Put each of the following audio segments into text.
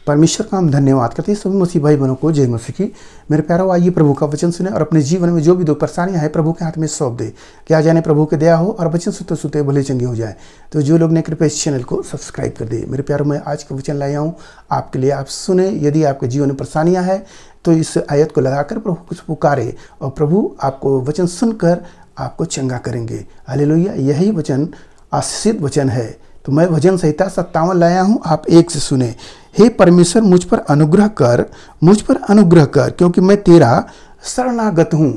परमेश्वर का हम धन्यवाद करते हैं। सभी मसीह भाई बहनों को जय मसीह की। मेरे प्यारों, आइए प्रभु का वचन सुने और अपने जीवन में जो भी दुख परेशानियां हैं प्रभु के हाथ में सौंप दे। क्या जाने प्रभु की दया हो और वचन सुनते सुनते भले चंगे हो जाए। तो जो लोग ने कृपया इस चैनल को सब्सक्राइब कर दे। मेरे प्यारों, मैं आज का वचन लाया हूँ आपके लिए। आप सुने। यदि आपके जीवन में परेशानियाँ हैं तो इस आयत को लगाकर प्रभु को पुकारे और प्रभु आपको वचन सुनकर आपको चंगा करेंगे। हालेलुया। यही वचन आशीषित वचन है। तो मैं भजन संहिता 57 लाया हूँ, आप 1 से सुने। हे परमेश्वर, मुझ पर अनुग्रह कर, मुझ पर अनुग्रह कर, क्योंकि मैं तेरा शरणागत हूँ।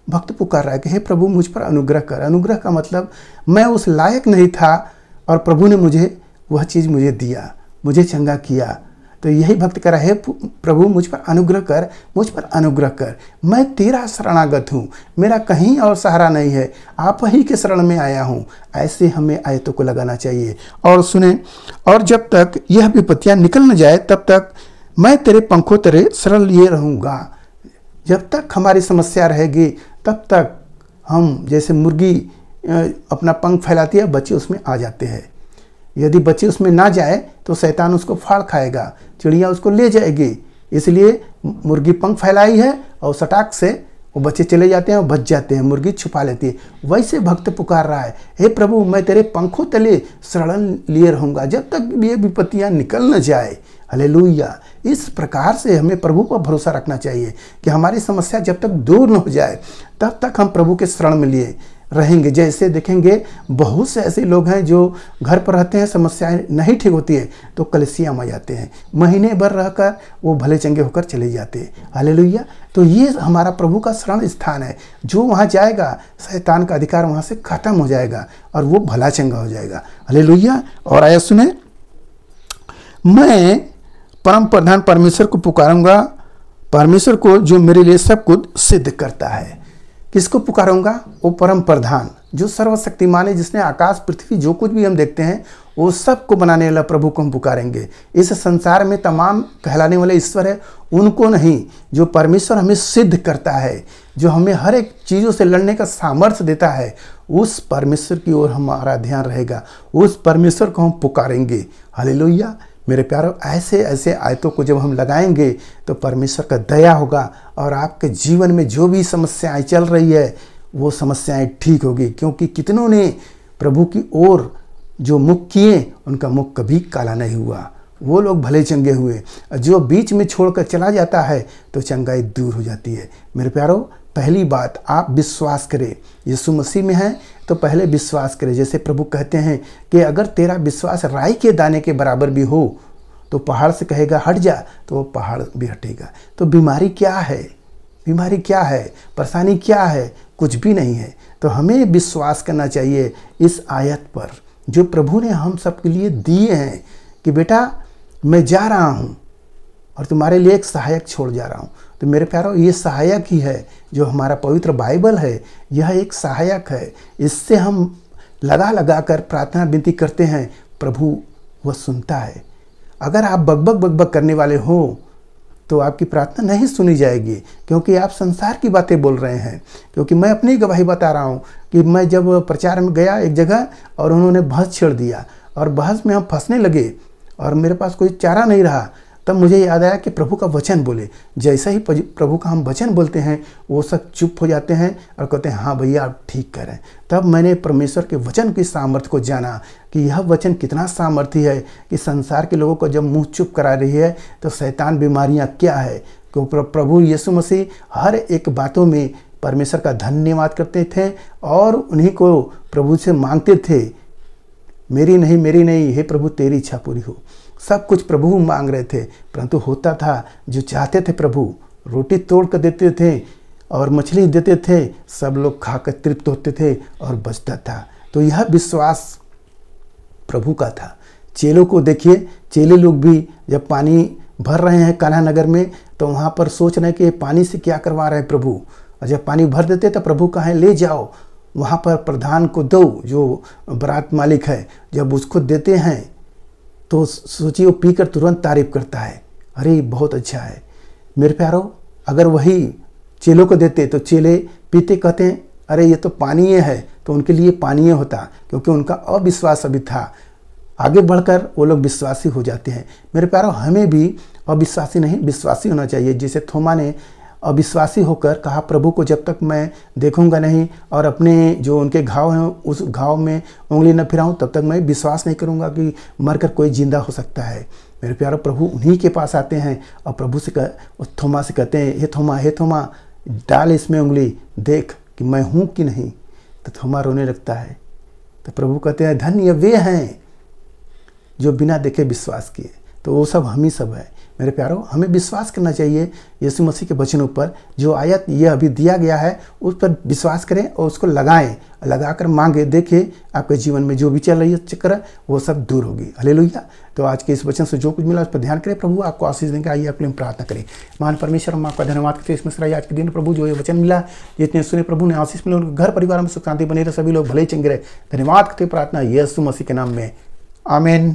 भक्त पुकार रहा है कि हे प्रभु मुझ पर अनुग्रह कर। अनुग्रह का मतलब मैं उस लायक नहीं था और प्रभु ने मुझे वह चीज़ मुझे दिया, मुझे चंगा किया। तो यही भक्त कह रहा है, प्रभु मुझ पर अनुग्रह कर, मुझ पर अनुग्रह कर। मैं तेरा शरणागत हूँ, मेरा कहीं और सहारा नहीं है, आप ही के शरण में आया हूँ। ऐसे हमें आयतों को लगाना चाहिए। और सुने, और जब तक यह विपत्तियाँ निकल न जाए तब तक मैं तेरे पंखों तेरे शरण लिए रहूँगा। जब तक हमारी समस्या रहेगी तब तक हम, जैसे मुर्गी अपना पंख फैलाती है, बच्चे उसमें आ जाते हैं। यदि बच्चे उसमें ना जाए तो शैतान उसको फाड़ खाएगा, चिड़िया उसको ले जाएगी। इसलिए मुर्गी पंख फैलाई है और सटाक से वो बच्चे चले जाते हैं और बच जाते हैं, मुर्गी छुपा लेती है। वैसे भक्त पुकार रहा है, हे प्रभु मैं तेरे पंखों तले शरण लिए रहूँगा जब तक ये विपत्तियाँ निकल न जाए। हालेलुया। इस प्रकार से हमें प्रभु पर भरोसा रखना चाहिए कि हमारी समस्या जब तक दूर न हो जाए तब तक हम प्रभु के शरण में लिए रहेंगे। जैसे देखेंगे बहुत से ऐसे लोग हैं जो घर पर रहते हैं, समस्याएं नहीं ठीक होती है तो कलीसिया में जाते हैं, महीने भर रहकर वो भले चंगे होकर चले जाते हैं। हालेलुया। तो ये हमारा प्रभु का शरण स्थान है। जो वहाँ जाएगा शैतान का अधिकार वहाँ से खत्म हो जाएगा और वो भला चंगा हो जाएगा। हालेलुया। और आया सुने, मैं परम प्रधान परमेश्वर को पुकारूंगा, परमेश्वर को जो मेरे लिए सब कुछ सिद्ध करता है। किसको पुकारूंगा? वो परम प्रधान जो सर्वशक्तिमान है, जिसने आकाश पृथ्वी जो कुछ भी हम देखते हैं वो सब को बनाने वाला प्रभु को हम पुकारेंगे। इस संसार में तमाम कहलाने वाले ईश्वर है, उनको नहीं। जो परमेश्वर हमें सिद्ध करता है, जो हमें हर एक चीज़ों से लड़ने का सामर्थ्य देता है, उस परमेश्वर की ओर हमारा ध्यान रहेगा, उस परमेश्वर को हम पुकारेंगे। हालेलुया। मेरे प्यारों, ऐसे ऐसे आयतों को जब हम लगाएंगे तो परमेश्वर का दया होगा और आपके जीवन में जो भी समस्याएं चल रही है वो समस्याएं ठीक होगी। क्योंकि कितनों ने प्रभु की ओर जो मुख किए उनका मुख कभी काला नहीं हुआ, वो लोग भले चंगे हुए। जो बीच में छोड़कर चला जाता है तो चंगाई दूर हो जाती है। मेरे प्यारों, पहली बात आप विश्वास करें। यीशु मसीह में है तो पहले विश्वास करें। जैसे प्रभु कहते हैं कि अगर तेरा विश्वास राई के दाने के बराबर भी हो तो पहाड़ से कहेगा हट जा तो वो पहाड़ भी हटेगा। तो बीमारी क्या है? बीमारी क्या है? परेशानी क्या है? कुछ भी नहीं है। तो हमें विश्वास करना चाहिए इस आयत पर जो प्रभु ने हम सबके लिए दिए हैं कि बेटा मैं जा रहा हूँ और तुम्हारे लिए एक सहायक छोड़ जा रहा हूँ। तो मेरे प्यारों, ये सहायक ही है जो हमारा पवित्र बाइबल है। यह एक सहायक है। इससे हम लगा कर प्रार्थना विनती करते हैं, प्रभु वह सुनता है। अगर आप बकबक बकबक करने वाले हो तो आपकी प्रार्थना नहीं सुनी जाएगी, क्योंकि आप संसार की बातें बोल रहे हैं। क्योंकि मैं अपनी गवाही बता रहा हूँ कि मैं जब प्रचार में गया एक जगह और उन्होंने बहस छेड़ दिया और बहस में हम फंसने लगे और मेरे पास कोई चारा नहीं रहा, तब मुझे याद आया कि प्रभु का वचन बोले। जैसे ही प्रभु का हम वचन बोलते हैं वो सब चुप हो जाते हैं और कहते हैं हाँ भैया आप ठीक कह रहे हैं। तब मैंने परमेश्वर के वचन की सामर्थ्य को जाना कि यह वचन कितना सामर्थ्य है कि संसार के लोगों को जब मुंह चुप करा रही है तो शैतान बीमारियां क्या है। क्योंकि प्रभु यीशु मसीह हर एक बातों में परमेश्वर का धन्यवाद करते थे और उन्हीं को प्रभु से मांगते थे, मेरी नहीं हे प्रभु तेरी इच्छा पूरी हो। सब कुछ प्रभु मांग रहे थे, परंतु होता था जो चाहते थे प्रभु रोटी तोड़ कर देते थे और मछली देते थे, सब लोग खाकर तृप्त होते थे और बचता था। तो यह विश्वास प्रभु का था। चेलों को देखिए, चेले लोग भी जब पानी भर रहे हैं कान्हा नगर में तो वहाँ पर सोच रहे हैं कि पानी से क्या करवा रहे हैं प्रभु। और जब पानी भर देते तो प्रभु कहें ले जाओ वहाँ पर प्रधान को दो, जो बारात मालिक है। जब उसको देते हैं तो सोचिए वो पीकर तुरंत तारीफ करता है, अरे बहुत अच्छा है। मेरे प्यारों, अगर वही चेलों को देते तो चेले पीते कहते हैं अरे ये तो पानीय है, तो उनके लिए पानीय होता, क्योंकि उनका अविश्वास अभी था। आगे बढ़कर वो लोग विश्वासी हो जाते हैं। मेरे प्यारों, हमें भी अविश्वासी नहीं विश्वासी होना चाहिए। जैसे थोमा ने अविश्वासी होकर कहा, प्रभु को जब तक मैं देखूंगा नहीं और अपने जो उनके घाव हैं उस घाव में उंगली न फिराऊं तब तक मैं विश्वास नहीं करूंगा कि मरकर कोई जिंदा हो सकता है। मेरे प्यारों, प्रभु उन्हीं के पास आते हैं और प्रभु से थोमा से कहते हैं, हे थोमा डाल इसमें उंगली, देख कि मैं हूं कि नहीं। तो थोमा रोने लगता है। तो प्रभु कहते हैं, धन्य वे हैं जो बिना देखे विश्वास किए। तो वो सब हम ही सब है। मेरे प्यारों, हमें विश्वास करना चाहिए यीशु मसीह के वचनों पर। जो आयत ये अभी दिया गया है उस पर विश्वास करें और उसको लगाएं, लगाकर मांगे, देखें आपके जीवन में जो भी चल रही है चक्कर वो सब दूर होगी। हालेलुया। तो आज के इस वचन से जो कुछ मिला उस पर ध्यान करें। प्रभु आपको आशीष देंगे। आइए आपके लिए प्रार्थना करें। महान परमेश्वर, हम आपका धन्यवाद करते हैं इसमें आज के दिन प्रभु जो ये वचन मिला, जितने सुने प्रभु ने आशीष मिले, उनके घर परिवार में सुख शांति बनी रहे, सभी लोग भले चंगे रहे। धन्यवाद करते प्रार्थना यीशु मसीह के नाम में, आमीन।